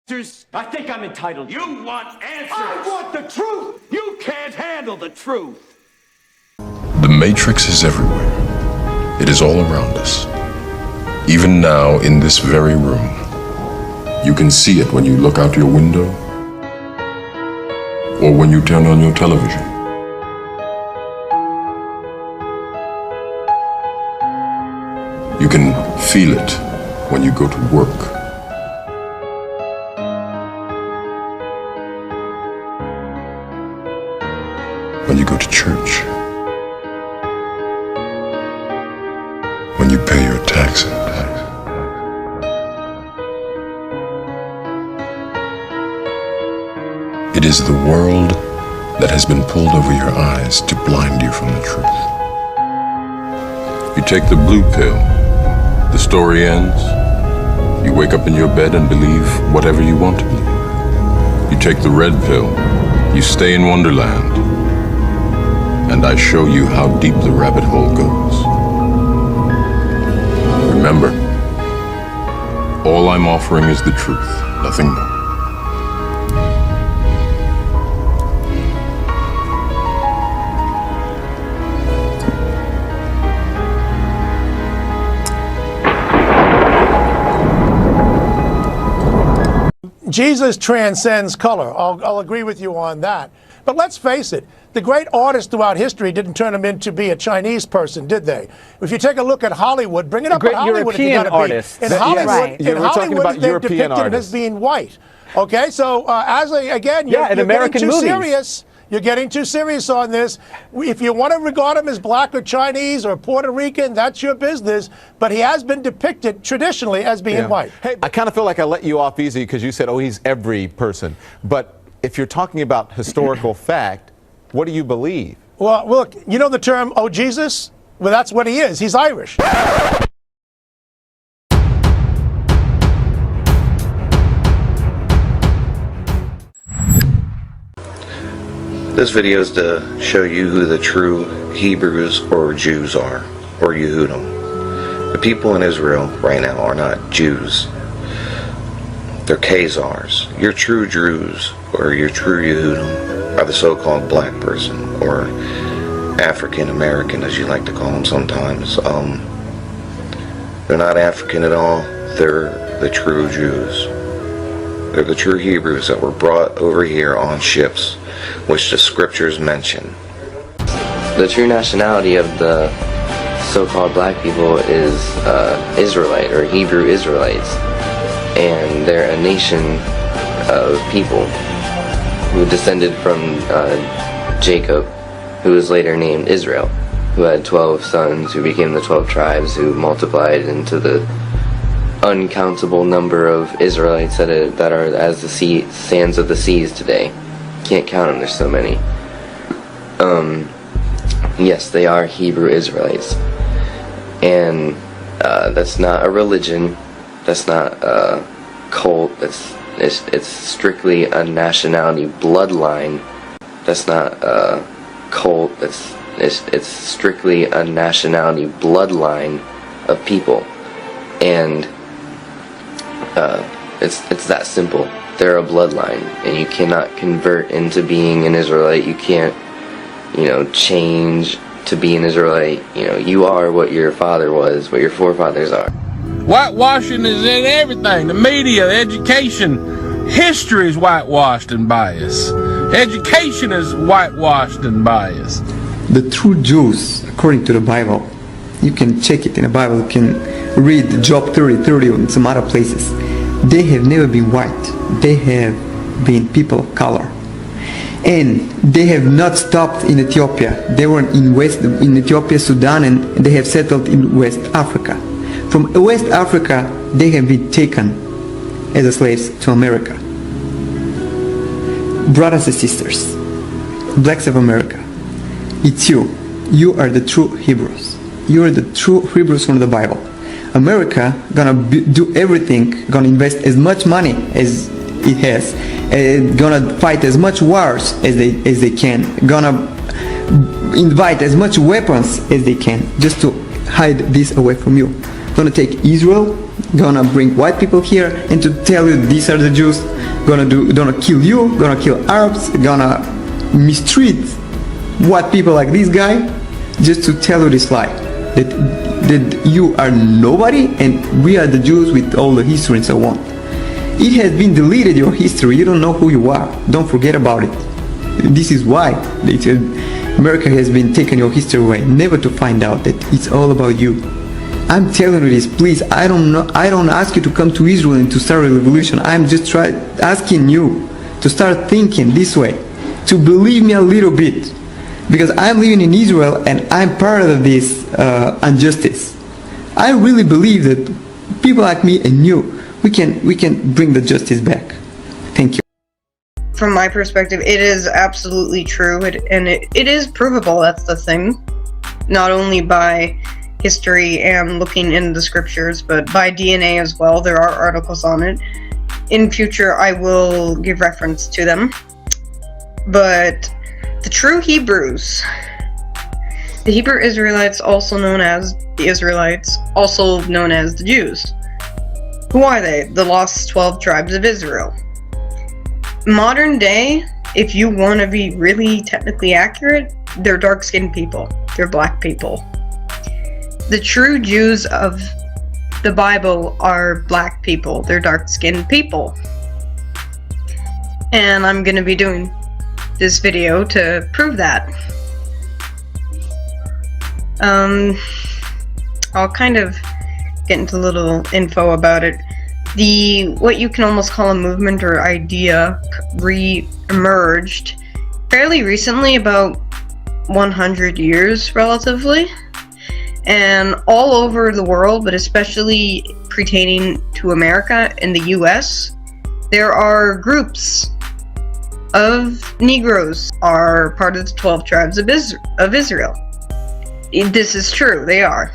I think I'm entitled. You want answers! I want the truth! You can't handle the truth! The Matrix is everywhere. It is all around us. Even now, in this very room. You can see it when you look out your window or when you turn on your television. You can feel it when you go to work. When you go to church, when you pay your taxes. It is the world that has been pulled over your eyes to blind you from the truth. You take the blue pill, the story ends. You wake up in your bed and believe whatever you want to believe. You take the red pill, you stay in Wonderland. And I show you how deep the rabbit hole goes. Remember, all I'm offering is the truth, nothing more. Jesus transcends color. I'll agree with you on that. But let's face it, the great artists throughout history didn't turn him into be a Chinese person, did they? If you take a look at Hollywood, bring it up at Hollywood if you got to be. In Hollywood, they're depicted as being white. Okay, so again, you're getting too serious. You're getting too serious on this. If you want to regard him as black or Chinese or Puerto Rican, that's your business. But he has been depicted traditionally as being white. Hey, I kind of feel like I let you off easy because you said, oh, he's every person. But if you're talking about historical fact, what do you believe? Well, look, you know the term, oh, Jesus? Well, that's what he is. He's Irish. This video is to show you who the true Hebrews or Jews are, or Yehudim. The people in Israel right now are not Jews. They're Khazars. Your true Jews, or your true Yehudim, are the so-called black person, or African American, as you like to call them sometimes. They're not African at all. They're the true Jews. They're the true Hebrews that were brought over here on ships, which the scriptures mention. The true nationality of the so-called black people is Israelite, or Hebrew Israelites. And they're a nation of people who descended from Jacob, who was later named Israel, who had 12 sons, who became the 12 tribes, who multiplied into the uncountable number of Israelites that are as the sands of the seas today. Can't count them, there's so many. Yes, they are Hebrew Israelites. And that's not a religion, that's not a cult, it's strictly a nationality bloodline. That's not a cult, it's strictly a nationality bloodline of people. And it's that simple. They're a bloodline, and you cannot convert into being an Israelite. You can't, change to be an Israelite. You are what your father was, what your forefathers are. Whitewashing is in everything. The media, education, history is whitewashed and biased. Education is whitewashed and biased. The true Jews, according to the Bible, you can check it in the Bible, you can read Job 30:30 and some other places. They have never been white. They have been people of color. And they have not stopped in Ethiopia. They were in Ethiopia, Sudan, and they have settled in West Africa. From West Africa, they have been taken as slaves to America. Brothers and sisters, blacks of America, it's you. You are the true Hebrews. You are the true Hebrews from the Bible. America gonna do everything, gonna invest as much money as it has, gonna fight as much wars as they can, gonna invite as much weapons as they can, just to hide this away from you. gonna take Israel, gonna bring white people here, and to tell you these are the Jews, gonna kill you, gonna kill Arabs, gonna mistreat white people like this guy, just to tell you this lie, that you are nobody and we are the Jews with all the history and so on. It has been deleted, your history. You don't know who you are. Don't forget about it. This is why America has been taking your history away, never to find out that it's all about you. I'm telling you this, please. I don't ask you to come to Israel and to start a revolution. I'm just asking you to start thinking this way, to believe me a little bit, because I'm living in Israel and I'm part of this injustice. I really believe that people like me and you, we can bring the justice back. Thank you. From my perspective, it is absolutely true, and it is provable. That's the thing. Not only by history and looking in the scriptures, but by DNA as well. There are articles on it. In future, I will give reference to them. But the true Hebrews, the Hebrew Israelites, also known as the Israelites, also known as the Jews. Who are they? The lost 12 tribes of Israel. Modern day, if you want to be really technically accurate, they're dark-skinned people. They're black people. The true Jews of the Bible are black people. They're dark-skinned people. And I'm going to be doing this video to prove that. I'll kind of get into a little info about it. What you can almost call a movement or idea re-emerged fairly recently, about 100 years relatively, and all over the world, but especially pertaining to America and the US, there are groups of Negroes are part of the 12 tribes of Israel. This is true, they are.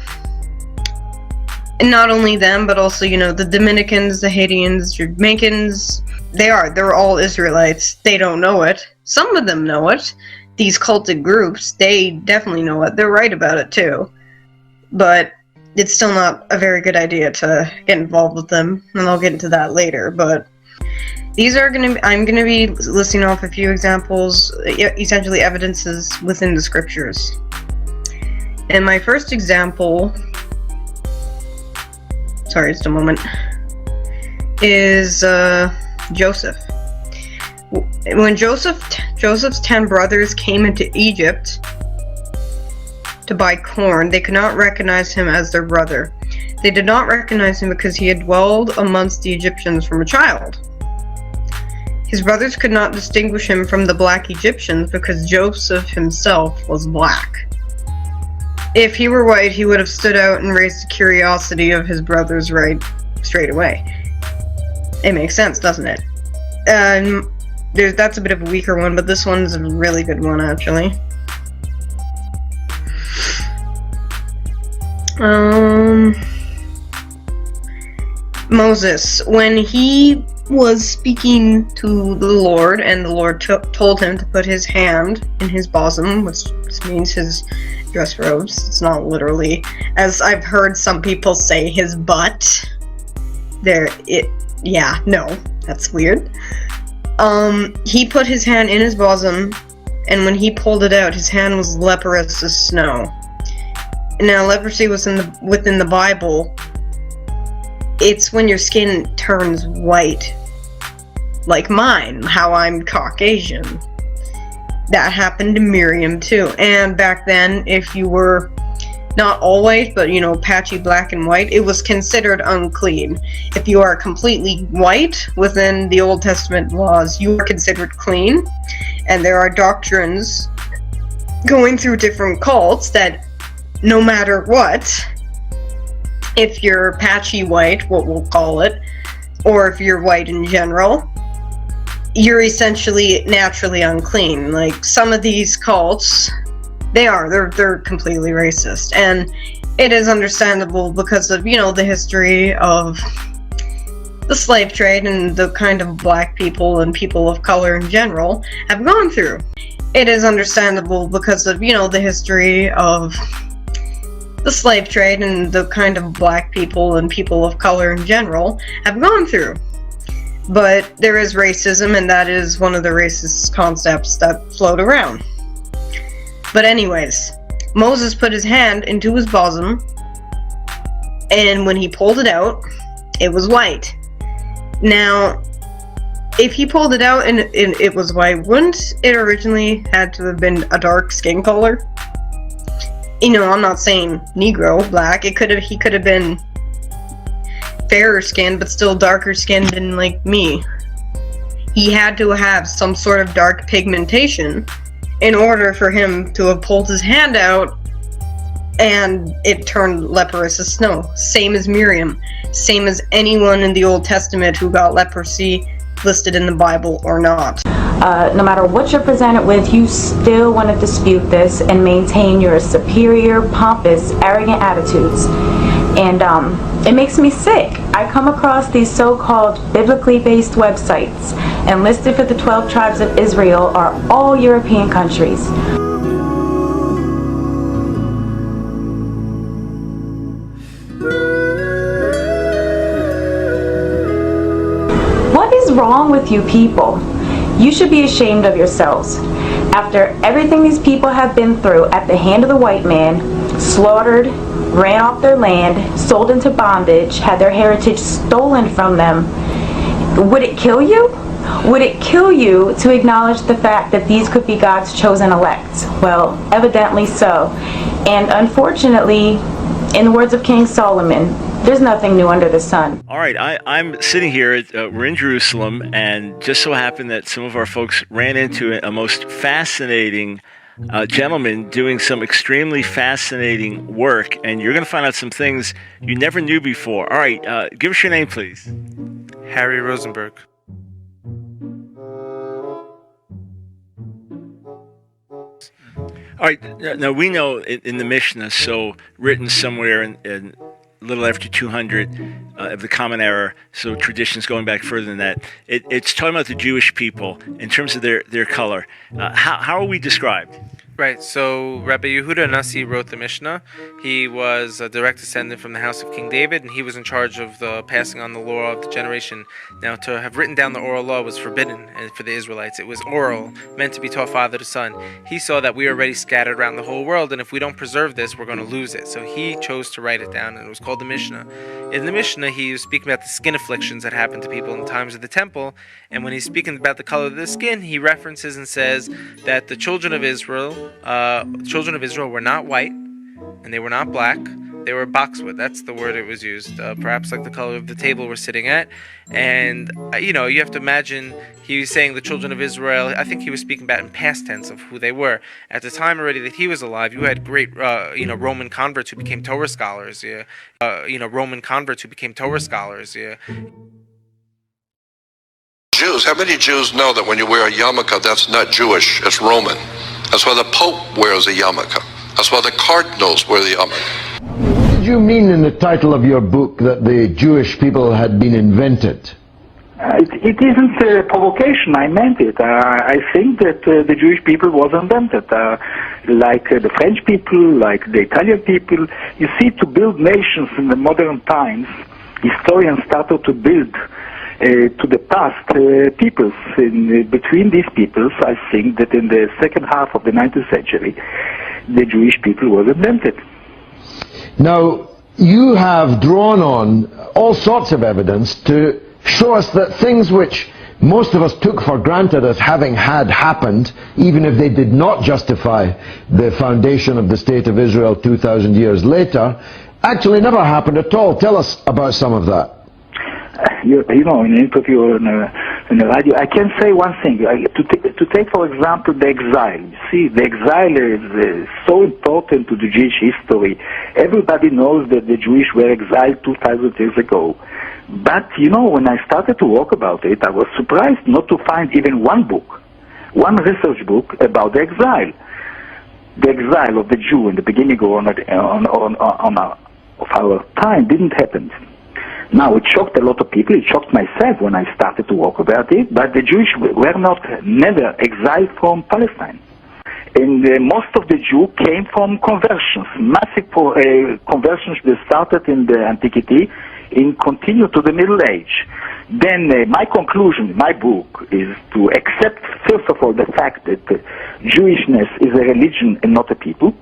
And not only them, but also, the Dominicans, the Haitians, Jamaicans, they're all Israelites. They don't know it. Some of them know it. These cultic groups, they definitely know it. They're right about it too. But it's still not a very good idea to get involved with them, and I'll get into that later. But I'm gonna be listing off a few examples, essentially evidences within the scriptures. And my first example, sorry, just a moment, is Joseph. When Joseph's 10 brothers came into Egypt to buy corn, they could not recognize him as their brother. They did not recognize him because he had dwelled amongst the Egyptians from a child. His brothers could not distinguish him from the black Egyptians because Joseph himself was black. If he were white, he would have stood out and raised the curiosity of his brothers right straight away. It makes sense, doesn't it? That's a bit of a weaker one, but this one's a really good one, actually. Moses, when he was speaking to the Lord, and the Lord told him to put his hand in his bosom, which means his dress robes. It's not literally, as I've heard some people say, his butt. No, that's weird. He put his hand in his bosom, and when he pulled it out, his hand was leprous as snow. Now, leprosy was within the Bible. It's when your skin turns white, like mine, how I'm Caucasian. That happened to Miriam too. And back then, if you were not all white, but patchy black and white, it was considered unclean. If you are completely white within the Old Testament laws, you are considered clean. And there are doctrines going through different cults that no matter what, if you're patchy white, what we'll call it, or if you're white in general, you're essentially naturally unclean. Like some of these cults, they're completely racist, and it is understandable because of the history of the slave trade and the kind of black people and people of color in general have gone through. It is understandable because of the history of the slave trade and the kind of black people and people of color in general have gone through. But there is racism, and that is one of the racist concepts that float around. But anyways, Moses put his hand into his bosom, and when he pulled it out, it was white. Now, if he pulled it out and it was white, wouldn't it originally had to have been a dark skin color? You know, I'm not saying Negro, black. He could have been fairer skinned, but still darker skinned than like me. He had to have some sort of dark pigmentation in order for him to have pulled his hand out and it turned leprous as snow. Same as Miriam. Same as anyone in the Old Testament who got leprosy listed in the Bible or not. No matter what you're presented with, you still want to dispute this and maintain your superior, pompous, arrogant attitudes. And it makes me sick. I come across these so-called biblically based websites, and listed for the 12 tribes of Israel are all European countries. What is wrong with you people? You should be ashamed of yourselves. After everything these people have been through at the hand of the white man, slaughtered, ran off their land, sold into bondage, had their heritage stolen from them, would it kill you? Would it kill you to acknowledge the fact that these could be God's chosen elect? Well, evidently so. And unfortunately, in the words of King Solomon, there's nothing new under the sun. All right, I'm sitting here, we're in Jerusalem, and just so happened that some of our folks ran into a most fascinating gentleman doing some extremely fascinating work, and you're going to find out some things you never knew before. All right, give us your name, please. Harry Rosenberg. All right, now we know in the Mishnah, so written somewhere in a little after 200 of the Common Era, so traditions going back further than that, it's talking about the Jewish people in terms of their color. How are we described? Right, so Rabbi Yehuda Nasi wrote the Mishnah. He was a direct descendant from the house of King David, and he was in charge of the passing on the law of the generation. Now, to have written down the oral law was forbidden for the Israelites. It was oral, meant to be taught father to son. He saw that we are already scattered around the whole world, and if we don't preserve this, we're going to lose it. So he chose to write it down, and it was called the Mishnah. In the Mishnah, he was speaking about the skin afflictions that happened to people in the times of the temple, and when he's speaking about the color of the skin, he references and says that the children of Israel were not white, and they were not black. They were boxwood. That's the word it was used. Perhaps like the color of the table we're sitting at. And, you have to imagine he was saying the children of Israel. I think he was speaking about in past tense of who they were. At the time already that he was alive, you had great, Roman converts who became Torah scholars. Roman converts who became Torah scholars. Yeah. Jews, how many Jews know that when you wear a yarmulke, that's not Jewish, it's Roman? That's why the Pope wears a yarmulke. That's why the cardinals wear the yarmulke. What did you mean in the title of your book that the Jewish people had been invented? It isn't a provocation. I meant it. I think that the Jewish people was invented, like the French people, like the Italian people. You see, to build nations in the modern times, historians started to build to the past peoples. Between these peoples, I think that in the second half of the 19th century, the Jewish people was invented. Now, you have drawn on all sorts of evidence to show us that things which most of us took for granted as having had happened, even if they did not justify the foundation of the State of Israel 2,000 years later, actually never happened at all. Tell us about some of that. In an interview in the radio, I can say one thing. To take, for example, the exile. You see, the exile is so important to the Jewish history. Everybody knows that the Jewish were exiled 2,000 years ago. But, when I started to work about it, I was surprised not to find even one book, one research book about the exile. The exile of the Jew in the beginning of our time didn't happen. Now, it shocked a lot of people. It shocked myself when I started to work about it. But the Jewish were never exiled from Palestine. And most of the Jews came from conversions, massive conversions that started in the Antiquity and continued to the Middle Age. Then my conclusion, my book, is to accept, first of all, the fact that Jewishness is a religion and not a people.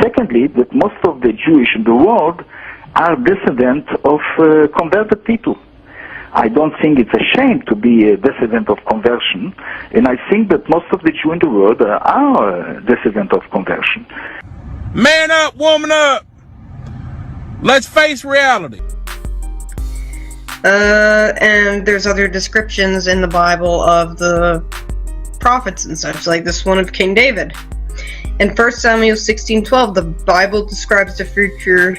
Secondly, that most of the Jewish in the world are descendants of converted people. I don't think it's a shame to be a descendant of conversion, and I think that most of the Jews in the world are descendants of conversion. Man up, woman up. Let's face reality. And there's other descriptions in the Bible of the prophets and such, like this one of King David. In 1 Samuel 16:12, the Bible describes the future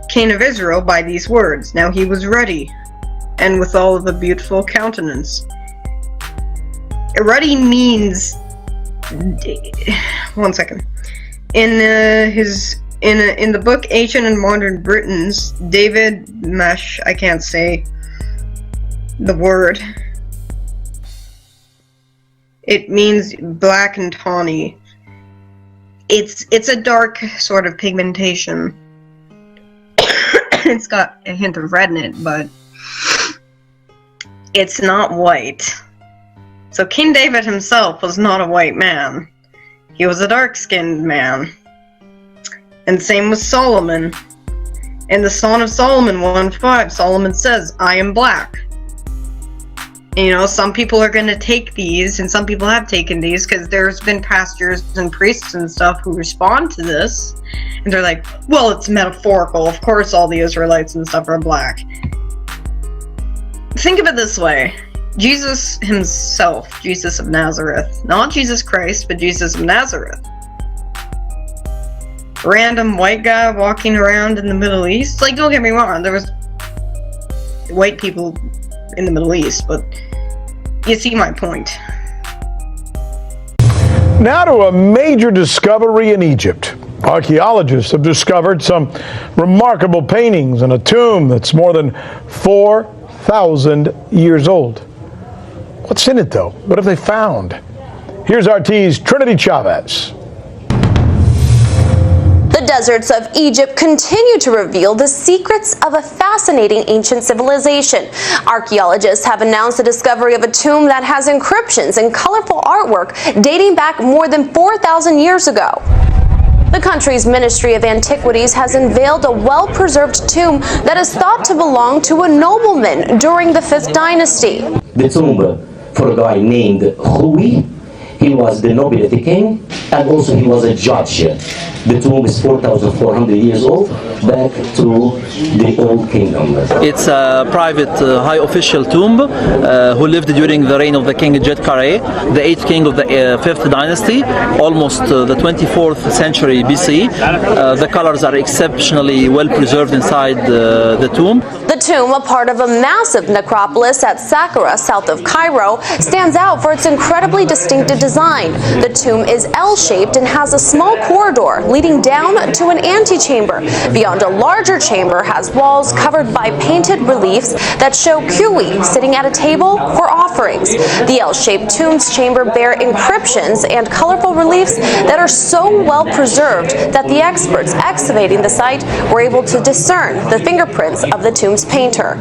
king of Israel by these words: "Now he was ready, and with all of a beautiful countenance." Ruddy means, one second. In the book Ancient and Modern Britons, David Mesh, I can't say the word. It means black and tawny. It's a dark sort of pigmentation. It's got a hint of red in it, but it's not white. So King David himself was not a white man. He was a dark-skinned man. And same with Solomon. In the Song of Solomon 1:5, Solomon says, "I am black." You know, some people are going to take these, and some people have taken these, because there's been pastors and priests and stuff who respond to this, and they're like, well, it's metaphorical. Of course all the Israelites and stuff are black. Think of it this way. Jesus himself, Jesus of Nazareth, not Jesus Christ, but Jesus of Nazareth. Random white guy walking around in the Middle East. Like, don't get me wrong, there was white people in the Middle East, but you see my point. Now to a major discovery in Egypt. Archaeologists have discovered some remarkable paintings in a tomb that's more than 4,000 years old. What's in it, though? What have they found? Here's RT's Trinity Chavez. The deserts of Egypt continue to reveal the secrets of a fascinating ancient civilization. Archaeologists have announced the discovery of a tomb that has inscriptions and colorful artwork dating back more than 4,000 years ago. The country's Ministry of Antiquities has unveiled a well-preserved tomb that is thought to belong to a nobleman during the 5th dynasty. The tomb for a guy named Hui. He was the nobility king, and also he was a judge. The tomb is 4,400 years old, back to the old kingdom. It's a private high official tomb who lived during the reign of the king Djedkare, the 8th king of the 5th dynasty, almost the 24th century BC. The colors are exceptionally well preserved inside the tomb. The tomb, a part of a massive necropolis at Saqqara, south of Cairo, stands out for its incredibly distinctive design. The tomb is L-shaped and has a small corridor leading down to an antechamber. Beyond a larger chamber has walls covered by painted reliefs that show Kui sitting at a table for offerings. The L-shaped tomb's chamber bear inscriptions and colorful reliefs that are so well preserved that the experts excavating the site were able to discern the fingerprints of the tomb's painter.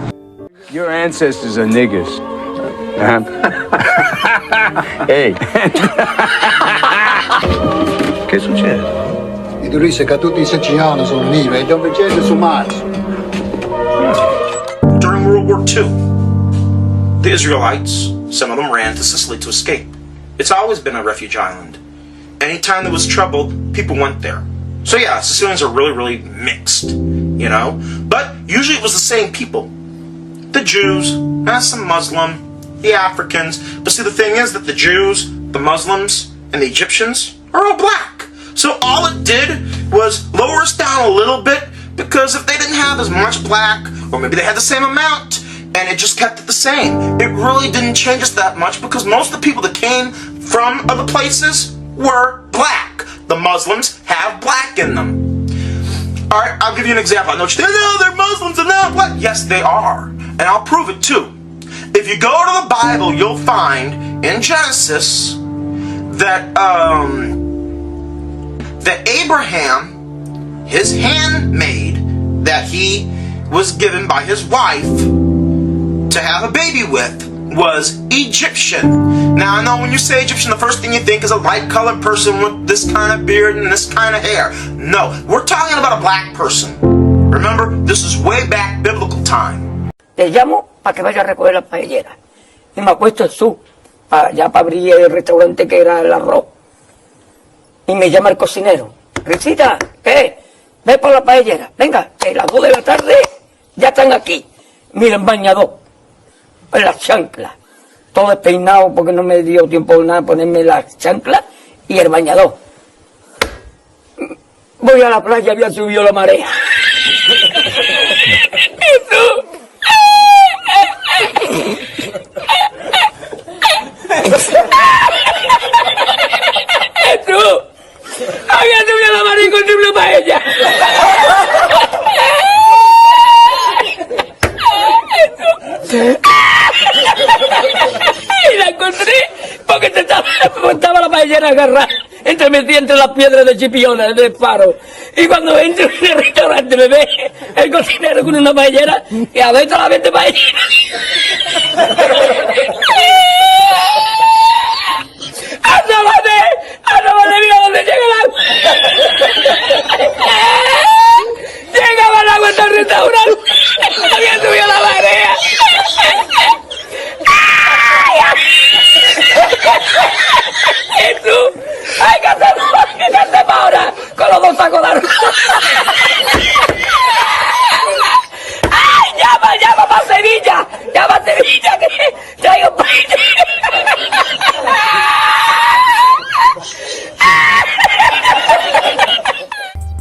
Your ancestors are niggers. Ehi. Che succede? I turisti caduti in Siciliano sono vivi e dove c'è su Mars. During World War II, the Israelites, some of them ran to Sicily to escape. It's always been a refuge island. Anytime there was trouble, people went there. So yeah, Sicilians are really, really mixed, you know? But usually it was the same people. The Jews, some Muslim, the Africans. But see, the thing is that the Jews, the Muslims, and the Egyptians are all black. So all it did was lower us down a little bit, because if they didn't have as much black, or maybe they had the same amount, and it just kept it the same, it really didn't change us that much, because most of the people that came from other places were black. The Muslims have black in them. Alright, I'll give you an example. I know what you think, no, they're Muslims and not black. Yes, they are. And I'll prove it too. If you go to the Bible, you'll find in Genesis that that Abraham, his handmaid that he was given by his wife to have a baby with, was Egyptian. Now I know when you say Egyptian, the first thing you think is a light-colored person with this kind of beard and this kind of hair. No, we're talking about a black person. Remember, this is way back biblical time. Te llamo para que vaya a recoger la paellera. Y me ha puesto el sur, ya para abrir el restaurante que era el arroz. Y me llama el cocinero. Risita, ¿qué? Ve por la paellera. Venga, que a las 2 de la tarde ya están aquí. Mira, el bañador. En las chanclas. Todo despeinado porque no me dio tiempo nada ponerme las chanclas y el bañador. Voy a la playa, había subido la marea. ¿Y tú? ¿Tú? Había subido la marea y encontré una paella. Y la encontré porque estaba la paellera agarrada metida entre las piedras de chipiones del faro. Y cuando entro en el restaurante me ve el cocinero con una paellera y adentro la 20 paelleras. ¡Ándale, mira dónde llega el agua! Llegaba el agua hasta el restaurante. Había subido la marea. ¿Y tú? ¡Ay, qué hacemos ahora! Con los 2 sacos de arroz. ¡Ay, llama para Sevilla! ¡Llama a Sevilla que traigo paella!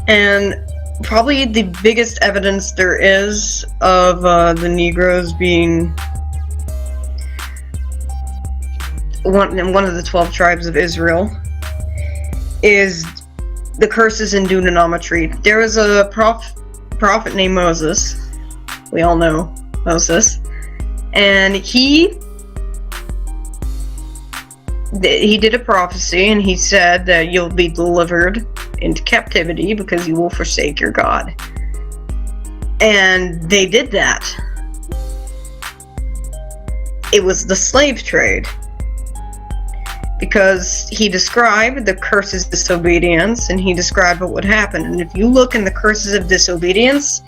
And probably the biggest evidence there is of the Negroes being one of the 12 tribes of Israel is the curses in Deuteronomy. There was a prophet named Moses. We all know Moses. And he did a prophecy, and he said that you'll be delivered into captivity because you will forsake your God. And they did that. It was the slave trade. Because he described the curses of disobedience, and he described what would happen. And if you look in the curses of disobedience,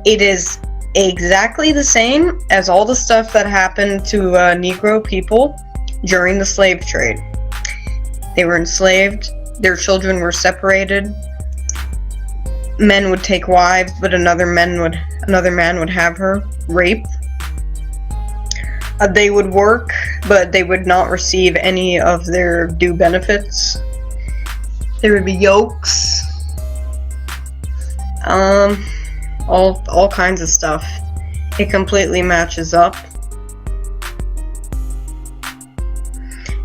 it is exactly the same as all the stuff that happened to Negro people during the slave trade. They were enslaved, their children were separated, men would take wives, but another man would have her raped. They would work, but they would not receive any of their due benefits. There would be yokes. All kinds of stuff. It completely matches up.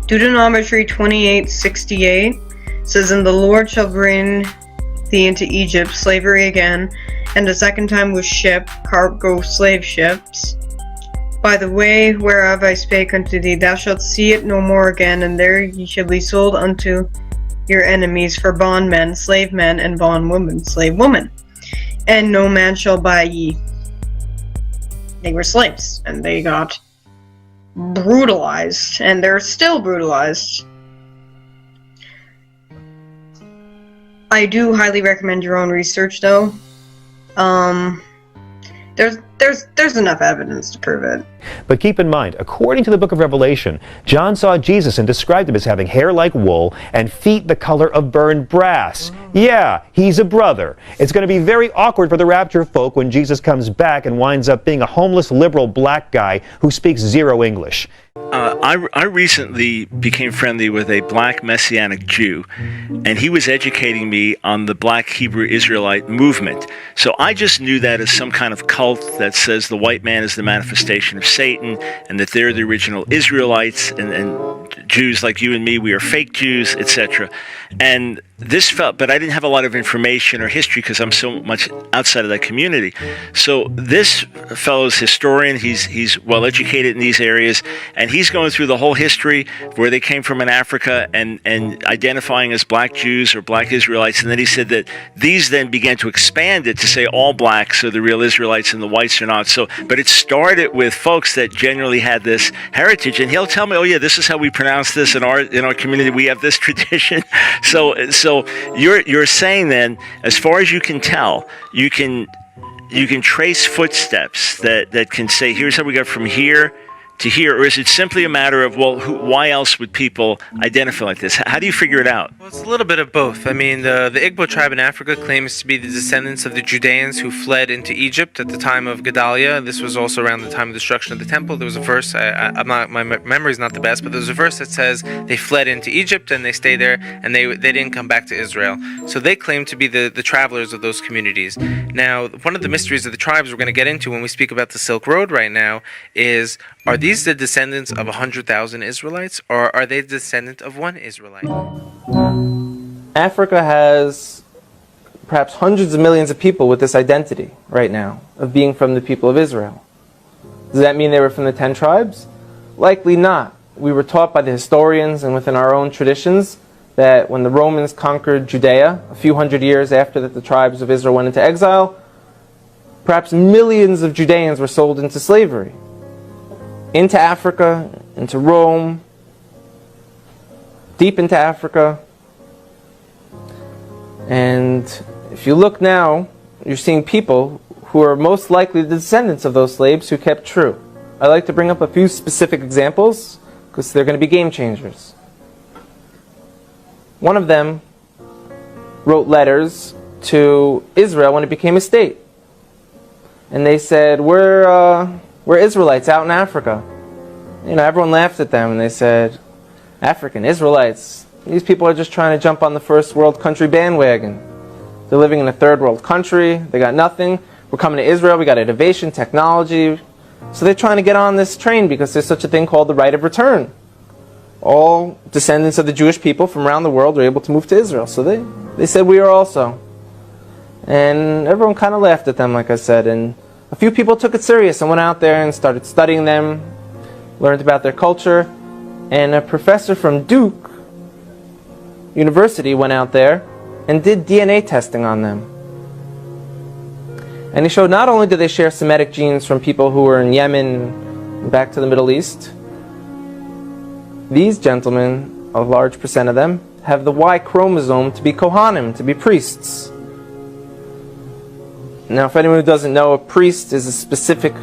Deuteronomy 28:68 says, "And the Lord shall bring thee into Egypt, slavery again, and the second time with cargo slave ships. By the way whereof I spake unto thee, thou shalt see it no more again, and there ye shall be sold unto your enemies for bondmen, slave men, and bondwomen, slave women. And no man shall buy ye." They were slaves, and they got brutalized, and they're still brutalized. I do highly recommend your own research, though. There's enough evidence to prove it. But keep in mind, according to the book of Revelation, John saw Jesus and described him as having hair like wool and feet the color of burned brass. Yeah, he's a brother. It's going to be very awkward for the rapture folk when Jesus comes back and winds up being a homeless liberal black guy who speaks zero English. I recently became friendly with a black Messianic Jew, and he was educating me on the black Hebrew Israelite movement. So I just knew that as some kind of cult that says the white man is the manifestation of Satan, and that they're the original Israelites, and Jews like you and me, we are fake Jews, etc. And this felt, but I didn't have a lot of information or history because I'm so much outside of that community. So this fellow's historian, he's well educated in these areas, and he's going through the whole history where they came from in Africa and identifying as black Jews or black Israelites. And then he said that these then began to expand it to say all blacks are the real Israelites and the whites are not. So, but it started with folks that generally had this heritage, and he'll tell me, oh yeah, this is how we pronounce this in our community. We have this tradition. So you're saying then, as far as you can tell, you can trace footsteps that can say, here's how we got from here to here, or is it simply a matter of, well, why else would people identify like this? How do you figure it out? Well, it's a little bit of both. I mean, the Igbo tribe in Africa claims to be the descendants of the Judeans who fled into Egypt at the time of Gedaliah. This was also around the time of destruction of the temple. There was a verse, my memory's not the best, but there's a verse that says they fled into Egypt and they stayed there and they didn't come back to Israel. So they claim to be the travelers of those communities. Now, one of the mysteries of the tribes we're going to get into when we speak about the Silk Road right now is, are these the descendants of 100,000 Israelites, or are they the descendant of one Israelite? Africa has perhaps hundreds of millions of people with this identity right now of being from the people of Israel. Does that mean they were from the 10 tribes? Likely not. We were taught by the historians and within our own traditions that when the Romans conquered Judea a few hundred years after that the tribes of Israel went into exile, perhaps millions of Judeans were sold into slavery. Into Africa, into Rome, deep into Africa. And if you look now, you're seeing people who are most likely the descendants of those slaves who kept true. I'd like to bring up a few specific examples because they're going to be game changers. One of them wrote letters to Israel when it became a state. And they said, we're Israelites out in Africa. You know, everyone laughed at them and they said, African Israelites, these people are just trying to jump on the first world country bandwagon. They're living in a third world country, they got nothing. We're coming to Israel, we got innovation, technology. So they're trying to get on this train because there's such a thing called the right of return. All descendants of the Jewish people from around the world are able to move to Israel. So they said we are also. And everyone kind of laughed at them, like I said, and a few people took it serious and went out there and started studying them, learned about their culture, and a professor from Duke University went out there and did DNA testing on them. And he showed not only do they share Semitic genes from people who were in Yemen and back to the Middle East, these gentlemen, a large percent of them, have the Y chromosome to be Kohanim, to be priests. Now, if anyone who doesn't know, a priest is a specific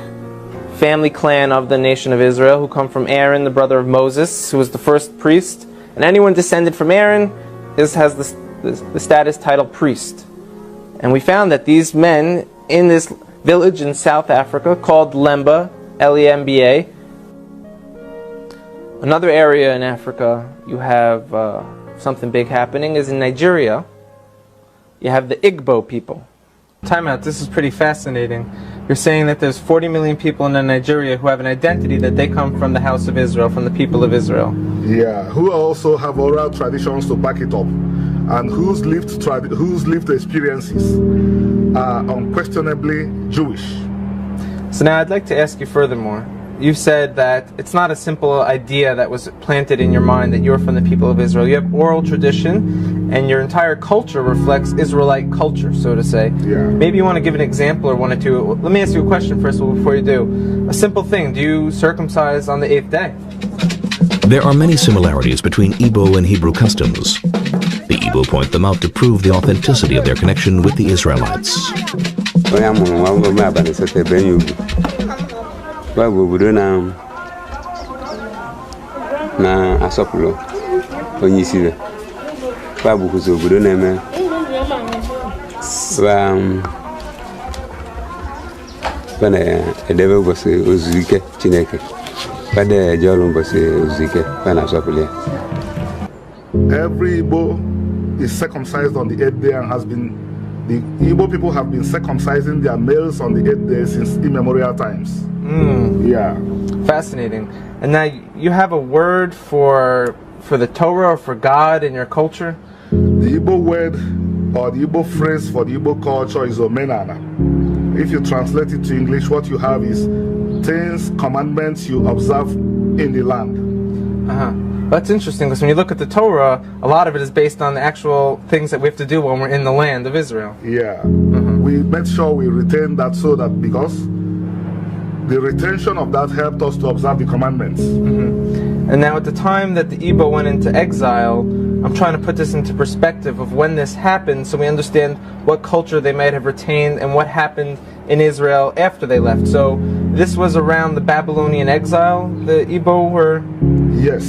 family clan of the nation of Israel who come from Aaron, the brother of Moses, who was the first priest. And anyone descended from Aaron has the status title priest. And we found that these men in this village in South Africa called Lemba, L-E-M-B-A. Another area in Africa you have something big happening is in Nigeria. You have the Igbo people. Time out, this is pretty fascinating. You're saying that there's 40 million people in Nigeria who have an identity that they come from the house of Israel, from the people of Israel. Yeah, who also have oral traditions to back it up, and whose lived experiences are unquestionably Jewish. So now I'd like to ask you furthermore. You said that it's not a simple idea that was planted in your mind that you're from the people of Israel. You have oral tradition, and your entire culture reflects Israelite culture, so to say. Yeah. Maybe you want to give an example or one or two. Let me ask you a question first of all before you do. A simple thing, do you circumcise on the 8th day? There are many similarities between Igbo and Hebrew customs. The Igbo point them out to prove the authenticity of their connection with the Israelites. obodo na asọpụrụ onye isi ya bụkwụzi obodo na-eme na-edebe ụbọchị ozuzu ike Chineke eje ọrụ ụbọchị ozuzu ike na asọpụrụ ya. Every Igbo is circumcised on the 8th day and has been, the Igbo people have been circumcising their males on the 8th day since immemorial times. Yeah. Fascinating. And now you have a word for the Torah or for God in your culture? The Igbo word or the Igbo phrase for the Igbo culture is omenana. If you translate it to English, what you have is things, commandments you observe in the land. That's interesting, because when you look at the Torah, a lot of it is based on the actual things that we have to do when we're in the land of Israel. Yeah. We made sure we retain that, so that because the retention of that helped us to observe the commandments. And now at the time that the Igbo went into exile, I'm trying to put this into perspective of when this happened so we understand what culture they might have retained and what happened in Israel after they left. So this was around the Babylonian exile, the Igbo were? Yes.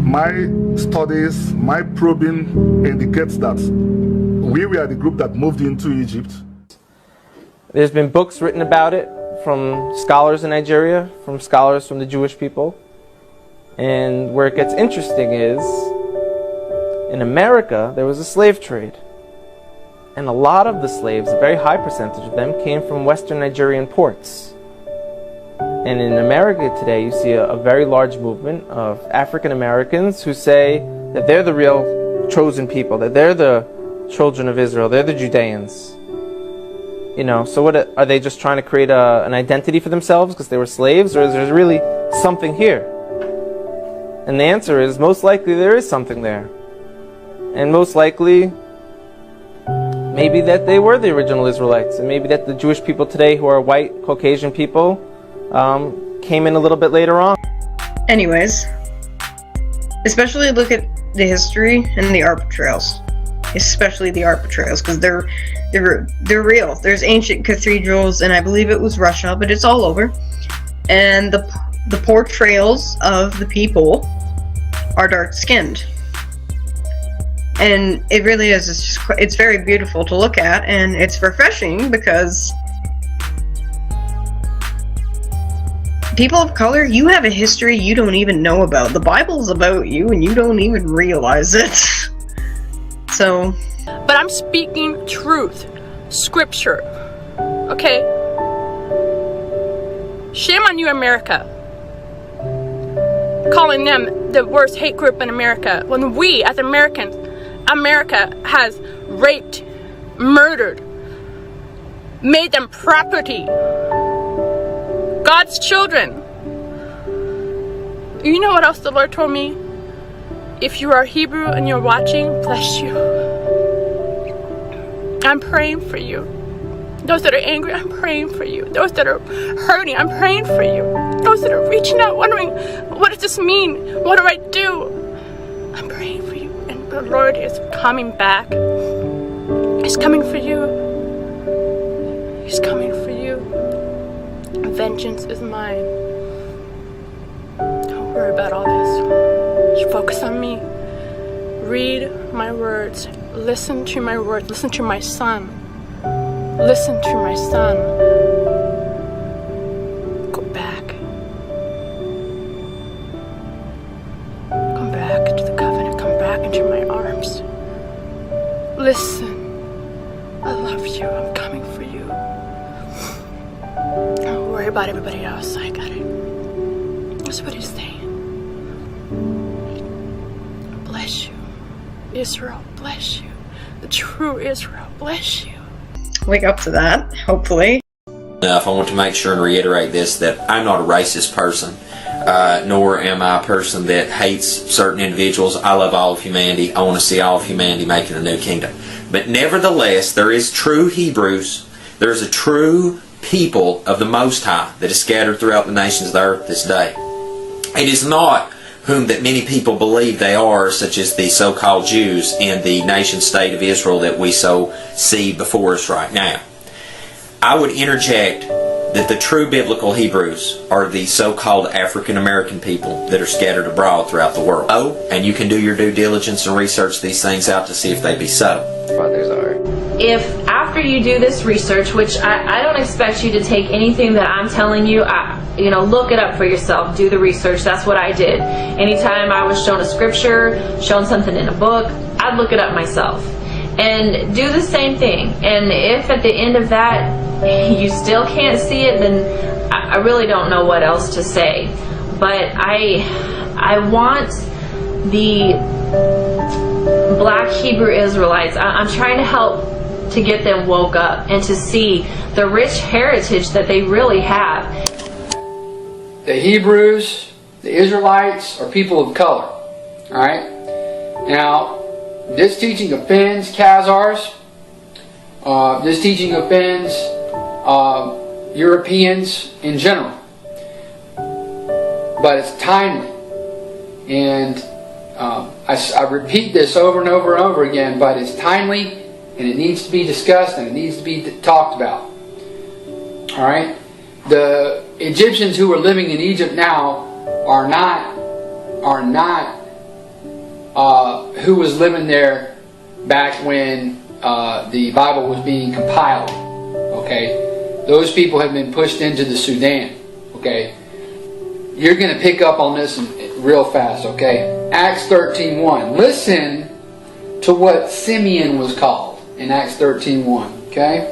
My studies, my probing indicates that we were the group that moved into Egypt. There's been books written about it from scholars in Nigeria, from scholars from the Jewish people. And where it gets interesting is, in America, there was a slave trade. And a lot of the slaves, a very high percentage of them, came from Western Nigerian ports. And in America today, you see a very large movement of African Americans who say that they're the real chosen people, that they're the children of Israel, they're the Judeans. You know, so what are they just trying to create an identity for themselves because they were slaves, or is there really something here? And the answer is, most likely there is something there. And most likely, maybe that they were the original Israelites, and maybe that the Jewish people today who are white, Caucasian people came in a little bit later on. Anyways, especially look at the history and the art portrayals. Especially the art portrayals, because they're real. There's ancient cathedrals, and I believe it was Russia, but it's all over. And the portrayals of the people are dark-skinned. And it really is. It's very beautiful to look at, and it's refreshing because people of color, you have a history you don't even know about. The Bible's about you, and you don't even realize it. So. But I'm speaking truth, scripture. Okay? Shame on you, America. Calling them the worst hate group in America, when we, as Americans, America has raped, murdered, made them property. God's children. You know what else the Lord told me? If you are Hebrew and you're watching, bless you. I'm praying for you. Those that are angry, I'm praying for you. Those that are hurting, I'm praying for you. Those that are reaching out, wondering, what does this mean? What do I do? I'm praying for you. And the Lord is coming back. He's coming for you. He's coming for you. Vengeance is mine. Don't worry about all this. You focus on me. Read my words. Listen to my words. Listen to my son. Listen to my son. Go back. Come back to the covenant. Come back into my arms. Listen. I love you. I'm coming for you. Don't worry about everybody else. I got it. That's what he's saying. Bless you. Israel, bless you. The true Israel, bless you. Wake up to that, hopefully. Enough, I want to make sure and reiterate this, that I'm not a racist person, nor am I a person that hates certain individuals. I love all of humanity. I want to see all of humanity making a new kingdom. But nevertheless, there is true Hebrews. There is a true people of the Most High that is scattered throughout the nations of the earth this day. It is not whom that many people believe they are, such as the so-called Jews in the nation-state of Israel that we so see before us right now. I would interject that the true biblical Hebrews are the so-called African-American people that are scattered abroad throughout the world. Oh, and you can do your due diligence and research these things out to see if they be so. Brothers are. If after you do this research, which I don't expect you to take anything that I'm telling you, look it up for yourself, do the research. That's what I did. Anytime I was shown a scripture, shown something in a book, I'd look it up myself. And do the same thing. And if at the end of that you still can't see it, then I really don't know what else to say. But I want the black Hebrew Israelites. I'm trying to help to get them woke up and to see the rich heritage that they really have. The Hebrews, the Israelites, are people of color. Alright? Now, this teaching offends Khazars. This teaching offends Europeans in general. But it's timely. And I repeat this over and over and over again, but it's timely and it needs to be discussed and it needs to be talked about. Alright? The Egyptians who are living in Egypt now are not who was living there back when the Bible was being compiled. Okay? Those people have been pushed into the Sudan. Okay? You're going to pick up on this real fast. Okay? Acts 13:1. Listen to what Simeon was called in Acts 13:1. Okay?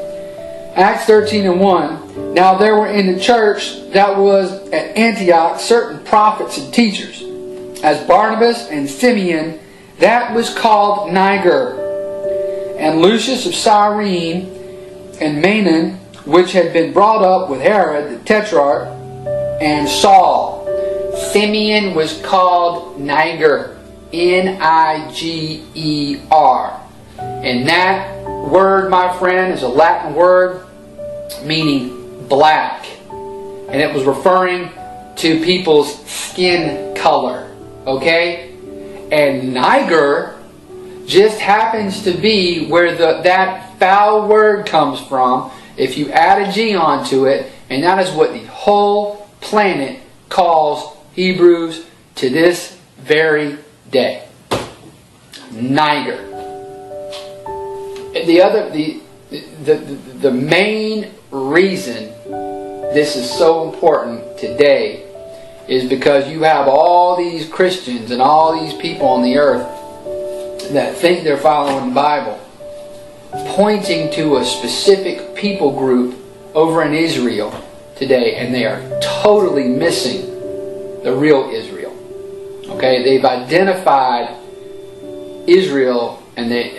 Acts 13:1. Now there were in the church that was at Antioch certain prophets and teachers, as Barnabas and Simeon, that was called Niger, and Lucius of Cyrene, and Manaen, which had been brought up with Herod the Tetrarch, and Saul. Simeon was called Niger, Niger. And that word, my friend, is a Latin word meaning black. And it was referring to people's skin color. Okay? And Niger just happens to be where that foul word comes from if you add a G onto it, and that is what the whole planet calls Hebrews to this very day. Niger. The main reason this is so important today is because you have all these Christians and all these people on the earth that think they're following the Bible, pointing to a specific people group over in Israel today, and they are totally missing the real Israel. Okay, they've identified Israel, and they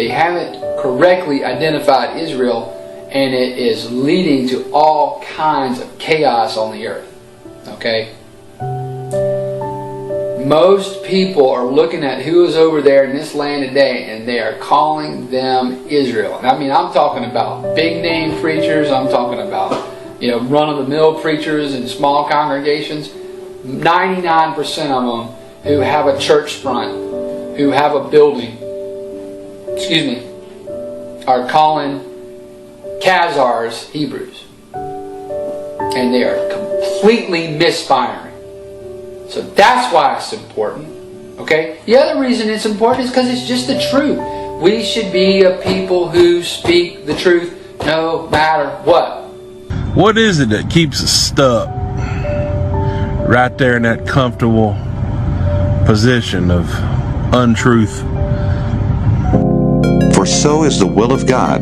haven't correctly identified Israel, and it is leading to all kinds of chaos on the earth. Okay? Most people are looking at who is over there in this land today, and they are calling them Israel. And I mean, I'm talking about big name preachers. I'm talking about, run-of-the-mill preachers in small congregations. 99% of them who have a church front, who have a building, are calling Khazars Hebrews. And they are completely misfiring. So that's why it's important. Okay? The other reason it's important is because it's just the truth. We should be a people who speak the truth no matter what. What is it that keeps us stuck right there in that comfortable position of untruth? For so is the will of God,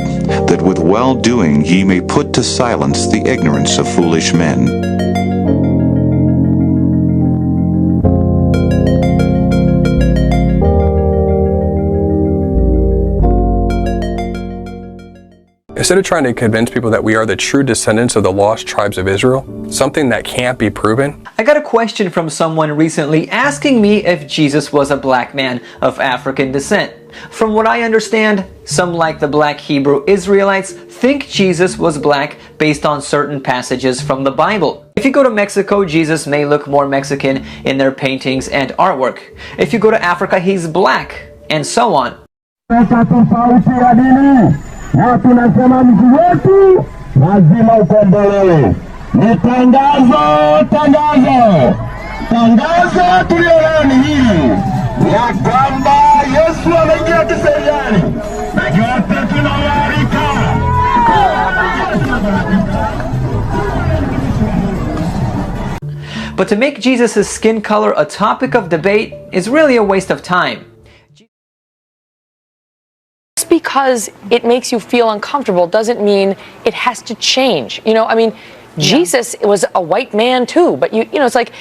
that with well-doing ye may put to silence the ignorance of foolish men. Instead of trying to convince people that we are the true descendants of the lost tribes of Israel, something that can't be proven. I got a question from someone recently asking me if Jesus was a black man of African descent. From what I understand, some like the black Hebrew Israelites think Jesus was black based on certain passages from the Bible. If you go to Mexico, Jesus may look more Mexican in their paintings and artwork. If you go to Africa, he's black, and so on. Na tunasema mji wetu lazima ukombolewe. Ni tangazo, tangazo, tangazo tulio ni hili ya kwamba Yesu anaingia kiseriani na yote tunawaalika. But to make Jesus' skin color a topic of debate is really a waste of time. Just because it makes you feel uncomfortable doesn't mean it has to change. Jesus was a white man too, but it's like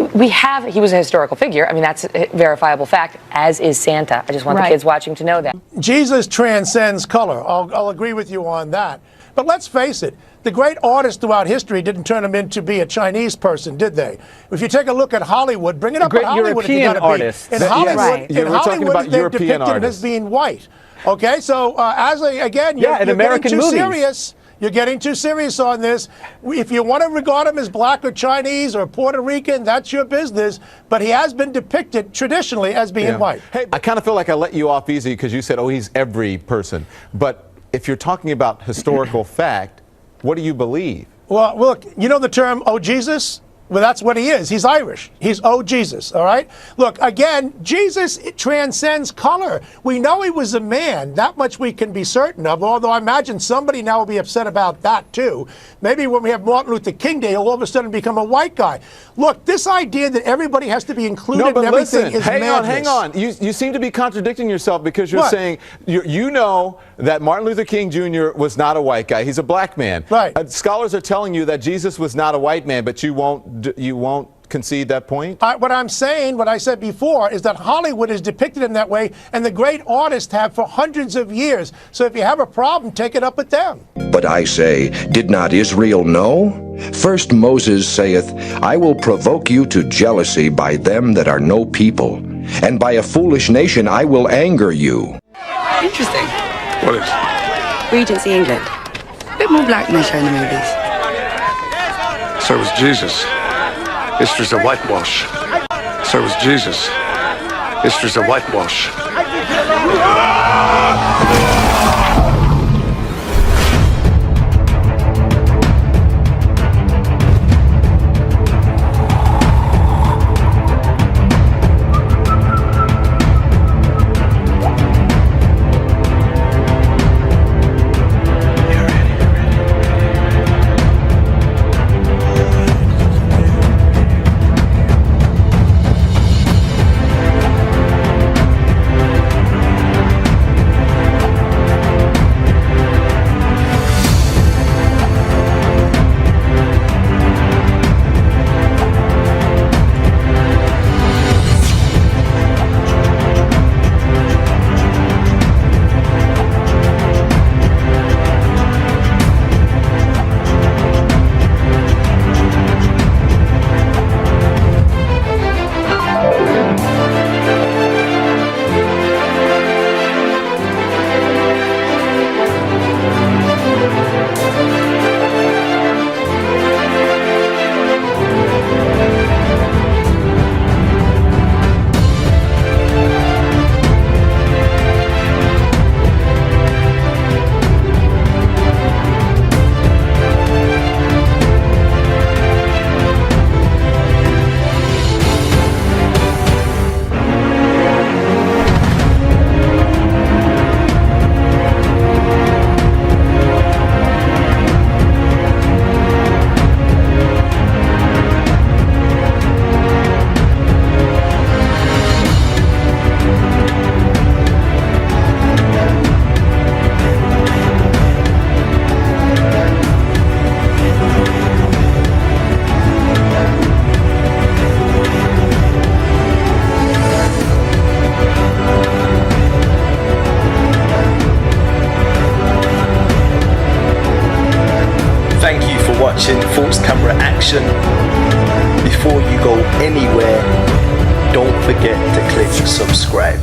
he was a historical figure. I mean, that's a verifiable fact, as is Santa. I just want the kids watching to know that. Jesus transcends color. I'll agree with you on that. But let's face it, the great artists throughout history didn't turn him into be a Chinese person, did they? If you take a look at Hollywood, bring it up at Hollywood if you got to be. In Hollywood, they've depicted him as being white. Okay, so you're getting too serious. You're getting too serious on this. If you want to regard him as black or Chinese or Puerto Rican, that's your business. But he has been depicted traditionally as being white. Hey, I kind of feel like I let you off easy because you said, oh, he's every person. But if you're talking about historical fact, what do you believe? Well, look, you know the term, oh, Jesus? Well, that's what he is. He's Irish. He's oh Jesus, all right? Look, again, Jesus transcends color. We know he was a man. That much we can be certain of, although I imagine somebody now will be upset about that, too. Maybe when we have Martin Luther King Day, he'll all of a sudden become a white guy. Look, this idea that everybody has to be included in everything is madness. Hang on. You seem to be contradicting yourself because you're saying you know that Martin Luther King Jr. was not a white guy. He's a black man. Right. Scholars are telling you that Jesus was not a white man, but you won't concede that point? What I'm saying, what I said before, is that Hollywood is depicted in that way, and the great artists have for hundreds of years. So if you have a problem, take it up with them. But I say, did not Israel know? First Moses saith, I will provoke you to jealousy by them that are no people, and by a foolish nation I will anger you. Interesting. What is? Regency England. A bit more black than they show in the movies. So was Jesus. History's a whitewash. So was Jesus. History's a whitewash. Watching False Camera Action. Before you go anywhere, don't forget to click subscribe.